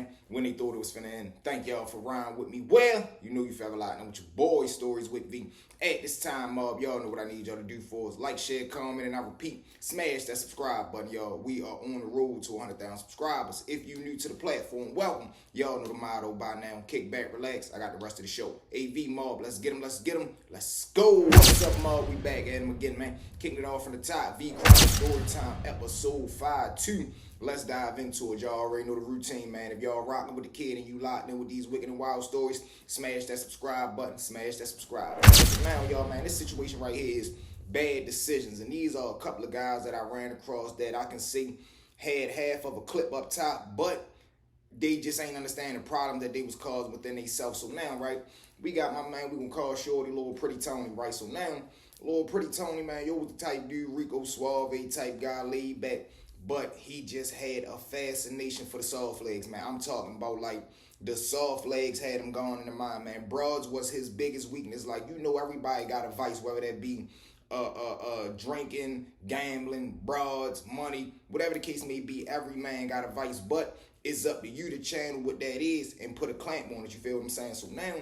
man, when they thought it was finna end. Thank y'all for riding with me. Well, you know you forever like with your boy Stories with me. At this time, mob, y'all know what I need y'all to do for us. Like, share, comment, and I repeat, smash that subscribe button, y'all. We are on the road to 100,000 subscribers. If you new to the platform, welcome. Y'all know the motto by now. Kick back, relax. I got the rest of the show. AV mob, let's get them, let's get them. Let's go. What's up, mob? We back at them again, man. Kicking it off from the top. V Crime Story Time, episode 5-2. Let's dive into it. Y'all already know the routine, man. If y'all rocking with the kid and you locked in with these wicked and wild stories, smash that subscribe button. Smash that subscribe button. Now, y'all, man, this situation right here is bad decisions. And these are a couple of guys that I ran across that I can see had half of a clip up top, but they just ain't understand the problem that they was causing within themselves. So now, right, we got my man, we gonna call Shorty Little Pretty Tony, right? So now, Little Pretty Tony, man, yo was the type dude, Rico Suave type guy, laid back. But he just had a fascination for the soft legs, man. I'm talking about, like, the soft legs had him gone in the mind, man. Broads was his biggest weakness. Like, you know, everybody got a vice, whether that be drinking, gambling, broads, money, whatever the case may be. Every man got a vice, but it's up to you to channel what that is and put a clamp on it. You feel what I'm saying? So now,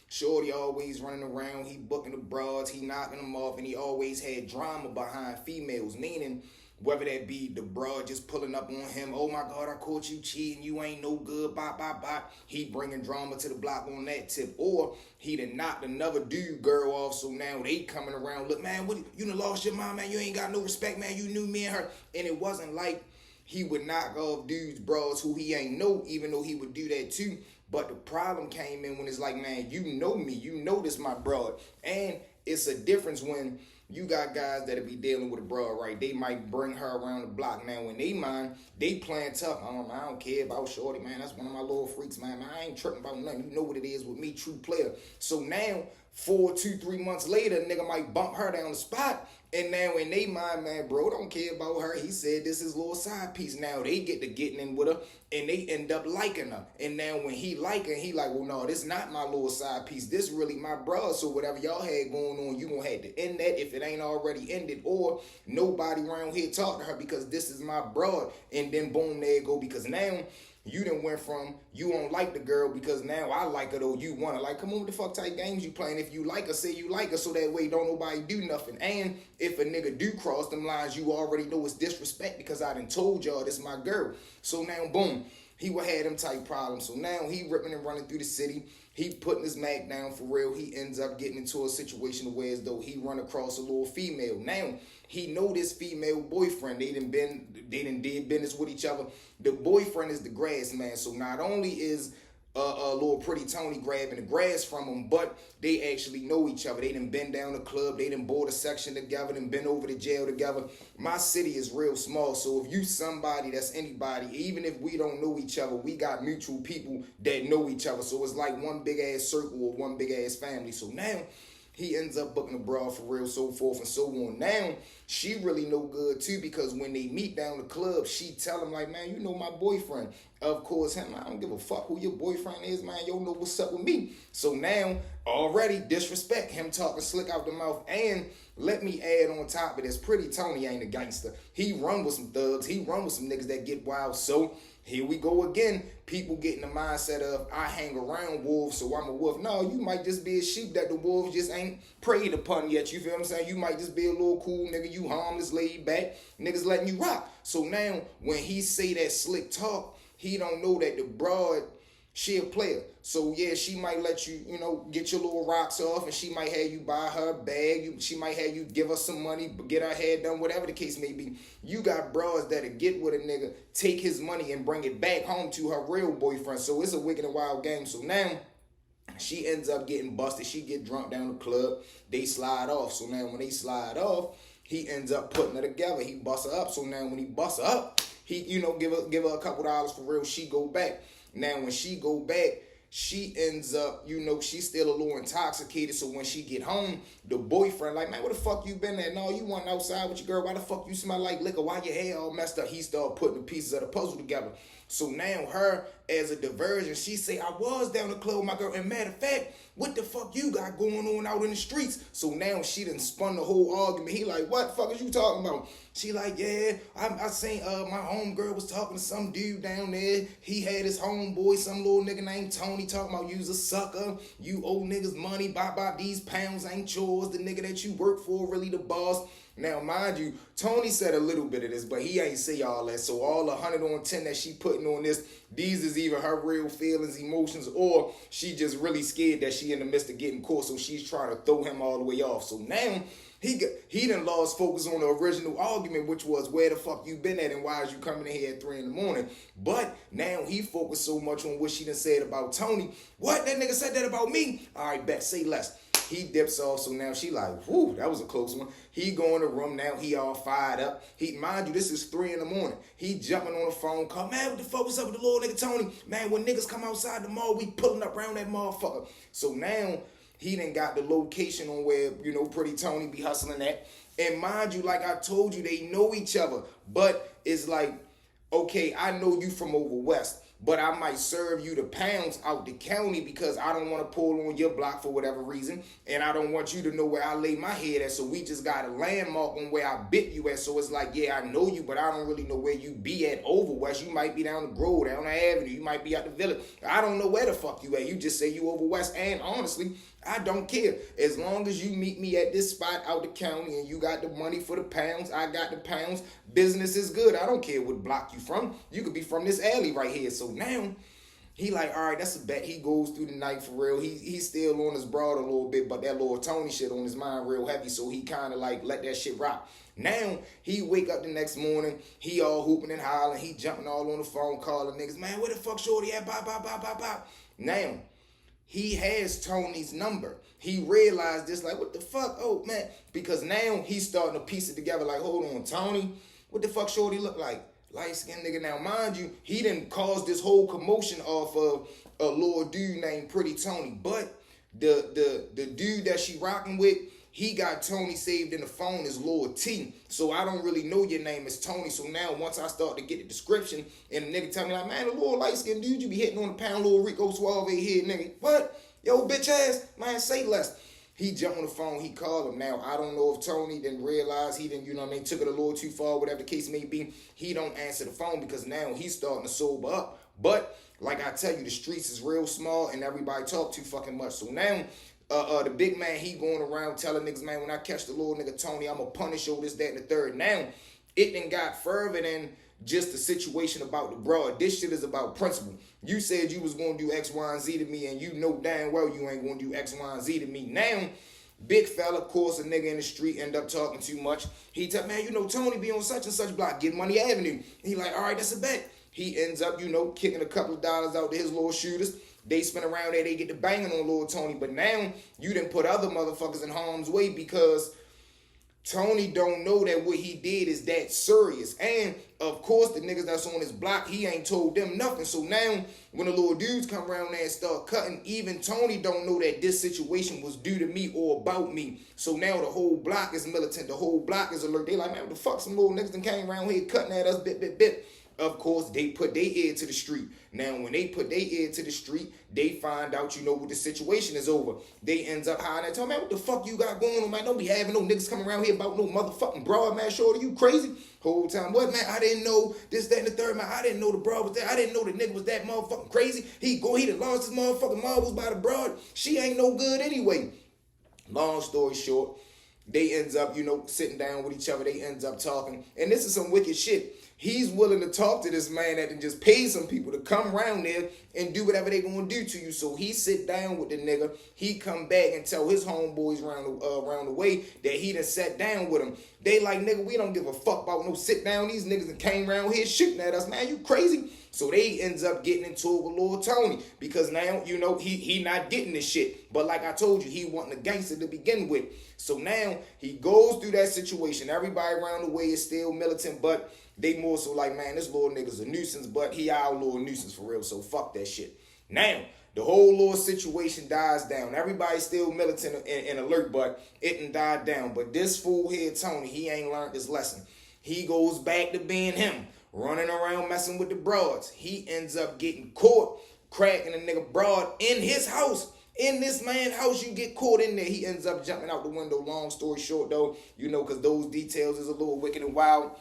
Shorty always running around. He booking the broads. He knocking them off, and he always had drama behind females, meaning whether that be the broad just pulling up on him, oh my God, I caught you cheating, you ain't no good, bye, bye, bye. He bringing drama to the block on that tip. Or he done knocked another dude girl off, so now they coming around, look, man, what, you done lost your mind, man, you ain't got no respect, man, you knew me and her. And it wasn't like he would knock off dudes, bros, who he ain't know, even though he would do that too. But the problem came in when it's like, man, you know me, you know this my broad. And it's a difference when you got guys that'll be dealing with a broad, right? They might bring her around the block. Now, when they mind, they playing tough. I don't care about Shorty, man. That's one of my little freaks, man. I ain't tripping about nothing. You know what it is with me, true player. So now, 3 months later, nigga might bump her down the spot. And now in they mind, man, bro, don't care about her. He said this is little side piece. Now they get to getting in with her, and they end up liking her. And now when he like her, he like, well, no, this not my little side piece. This really my bro. So whatever y'all had going on, you gonna have to end that if it ain't already ended. Or nobody around here talk to her because this is my bro. And then boom, there you go. Because now you done went from you don't like the girl because now I like her though you want her. Like, come on, what the fuck type games you playing? If you like her, say you like her so that way don't nobody do nothing. And if a nigga do cross them lines, you already know it's disrespect because I done told y'all this my girl. So now, boom, he would have them type problems. So now he ripping and running through the city. He putting his Mac down for real. He ends up getting into a situation where as though he run across a little female. Now, he know this female boyfriend. They done did business with each other. The boyfriend is the grass man. So not only is little Pretty Tony grabbing the grass from him, but they actually know each other. They done been down the club, they done bought a section together, done been over to jail together. My city is real small, so if you somebody that's anybody, even if we don't know each other, we got mutual people that know each other. So it's like one big ass circle or one big ass family. So now he ends up booking a broad for real, so forth and so on. Now, she really no good too because when they meet down the club, she tell him like, man, you know my boyfriend. Of course, him, I don't give a fuck who your boyfriend is, man. You know what's up with me. So now, already disrespect him talking slick out the mouth. And let me add on top of this, Pretty Tony ain't a gangster. He run with some thugs. He run with some niggas that get wild. So here we go again. People get in the mindset of, I hang around wolves, so I'm a wolf. No, you might just be a sheep that the wolves just ain't preyed upon yet. You feel what I'm saying? You might just be a little cool nigga. You harmless, laid back. Niggas letting you rock. So now, when he say that slick talk, he don't know that the broad, she a player. So yeah, she might let you, get your little rocks off, and she might have you buy her a bag. She might have you give her some money, get her hair done, whatever the case may be. You got broads that'll get with a nigga, take his money, and bring it back home to her real boyfriend. So it's a wicked and wild game. So now, she ends up getting busted. She get drunk down the club. They slide off. So now when they slide off, he ends up putting her together. He busts her up. So now when he busts her up, he, give her a couple dollars for real. She go back. Now when she go back, she ends up, she's still a little intoxicated. So when she get home, the boyfriend like, man, where the fuck you been at? No, you went outside with your girl. Why the fuck you smell like liquor? Why your hair all messed up? He started putting the pieces of the puzzle together. So now her, as a diversion, she say, I was down the club with my girl. And matter of fact, what the fuck you got going on out in the streets? So now she done spun the whole argument. He like, what the fuck is you talking about? She like, yeah, I seen my homegirl was talking to some dude down there. He had his homeboy, some little nigga named Tony, talking about you's a sucker. You owe niggas money, bop, these pounds ain't yours. The nigga that you work for really the boss. Now, mind you, Tony said a little bit of this, but he ain't say all that. So all 100 on 10 that she putting on this, these is either her real feelings, emotions, or she just really scared that she in the midst of getting caught, so she's trying to throw him all the way off. So now he done lost focus on the original argument, which was where the fuck you been at and why is you coming in here at 3 in the morning? But now he focused so much on what she done said about Tony. What? That nigga said that about me? All right, bet, say less. He dips off, so now she like, whoo, that was a close one. He go in the room now, he all fired up. Mind you, this is 3 in the morning. He jumping on the phone call, man, what the fuck was up with the little nigga Tony? Man, when niggas come outside the mall, we pulling up around that motherfucker. So now he done got the location on where, pretty Tony be hustling at. And mind you, like I told you, they know each other. But it's like, okay, I know you from over west, but I might serve you the pounds out the county because I don't want to pull on your block for whatever reason. And I don't want you to know where I lay my head at. So we just got a landmark on where I bit you at. So it's like, yeah, I know you, but I don't really know where you be at over west. You might be down the Grove, down the avenue. You might be at the village. I don't know where the fuck you at. You just say you over west. And honestly, I don't care. As long as you meet me at this spot out the county and you got the money for the pounds, I got the pounds, business is good. I don't care what block you from. You could be from this alley right here. So now he like, all right, that's a bet. He goes through the night for real. He's still on his broad a little bit, but that little Tony shit on his mind real heavy. So he kind of like let that shit rock. Now he wake up the next morning. He all hooping and hollering. He jumping all on the phone calling niggas. Man, where the fuck shorty at? Bop. Now he has Tony's number. He realized this like, what the fuck? Oh, man. Because now he's starting to piece it together like, hold on, Tony, what the fuck shorty look like? Light-skinned nigga. Now, mind you, he didn't cause this whole commotion off of a little dude named Pretty Tony. But the dude that she rocking with, he got Tony saved in the phone as Lord T. So I don't really know your name is Tony. So now once I start to get the description and the nigga tell me like, man, the little light-skinned dude you be hitting on the pound, little Rico Suave head nigga. What? Yo, bitch ass. Man, say less. He jumped on the phone. He called him. Now, I don't know if Tony didn't realize he didn't, took it a little too far, whatever the case may be. He don't answer the phone because now he's starting to sober up. But like I tell you, the streets is real small and everybody talk too fucking much. So now the big man, he going around telling niggas, man, when I catch the little nigga Tony, I'm going to punish you, this, that, and the third. Now, it done got further than just the situation about the broad. This shit is about principle. You said you was going to do X, Y, and Z to me, and you know damn well you ain't going to do X, Y, and Z to me. Now, big fella, of course, a nigga in the street end up talking too much. He tell, man, Tony be on such and such block, get Money Avenue. He like, all right, that's a bet. He ends up, kicking a couple of dollars out to his little shooters. They spin around there, they get the banging on little Tony. But now, you done put other motherfuckers in harm's way because Tony don't know that what he did is that serious. And, of course, the niggas that's on his block, he ain't told them nothing. So now, when the little dudes come around there and start cutting, even Tony don't know that this situation was due to me or about me. So now the whole block is militant. The whole block is alert. They like, man, what the fuck? Some little niggas that came around here cutting at us, bit. Of course, they put their ear to the street. Now, when they put their ear to the street, they find out, what the situation is over. They ends up hiding and tell man, what the fuck you got going on, man? Don't be having no niggas coming around here about no motherfucking broad, man. Shorty, you crazy? Whole time, what, man? I didn't know this, that, and the third, man. I didn't know the broad was there. I didn't know the nigga was that motherfucking crazy. He done lost his motherfucking marbles by the broad. She ain't no good anyway. Long story short, they ends up, sitting down with each other. They ends up talking. And this is some wicked shit. He's willing to talk to this man that can just pay some people to come around there and do whatever they gonna do to you. So he sit down with the nigga. He come back and tell his homeboys around the way that he done sat down with him. They like, nigga, we don't give a fuck about no sit down. These niggas that came around here shooting at us, man. You crazy? So they ends up getting into it with Lord Tony because now, he not getting this shit. But like I told you, he wasn't a gangster to begin with. So now he goes through that situation. Everybody around the way is still militant, but they more so like, man, this little nigga's a nuisance, but he our little nuisance for real, so fuck that shit. Now, The whole little situation dies down. Everybody's still militant and alert, but it done died down. But this fool here, Tony, he ain't learned his lesson. He goes back to being him, running around messing with the broads. He ends up getting caught cracking a nigga broad in his house. In this man's house, you get caught in there. He ends up jumping out the window. Long story short, though, because those details is a little wicked and wild.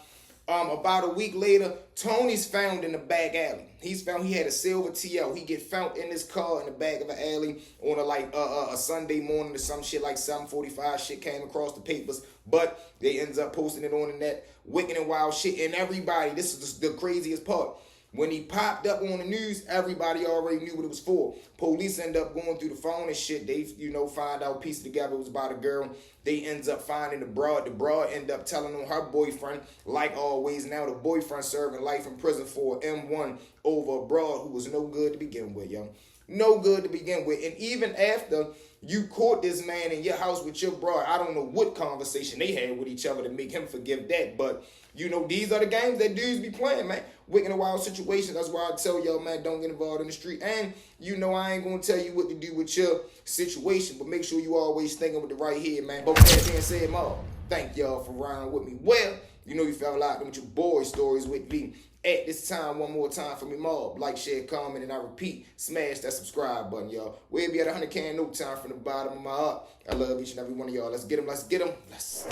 About a week later, Tony's found in the back alley. He had a silver TL. He get found in his car in the back of an alley on a Sunday morning or some shit like 7:45. Shit came across the papers, but they ends up posting it on the net. Wicked and wild shit. And everybody, this is the craziest part. When he popped up on the news, everybody already knew what it was for. Police end up going through the phone and shit. They, find out, piece it together, it was about a girl. They ends up finding the broad. The broad end up telling on her boyfriend, like always now, the boyfriend serving life in prison for M1 over a broad who was no good to begin with, yo. No good to begin with. And even after you caught this man in your house with your broad, I don't know what conversation they had with each other to make him forgive that, but these are the games that dudes be playing, man. Wicked and wild situations. That's why I tell y'all, man, don't get involved in the street. And, I ain't going to tell you what to do with your situation, but make sure you always thinking with the right head, man. But with that being said, Mob, thank y'all for riding with me. Well, you felt like them with your boy stories with me. At this time, one more time for me, Mob. Like, share, comment, and I repeat, smash that subscribe button, y'all. We'll be at 100K in no time from the bottom of my heart. I love each and every one of y'all. Let's get them. Let's get them. Let's.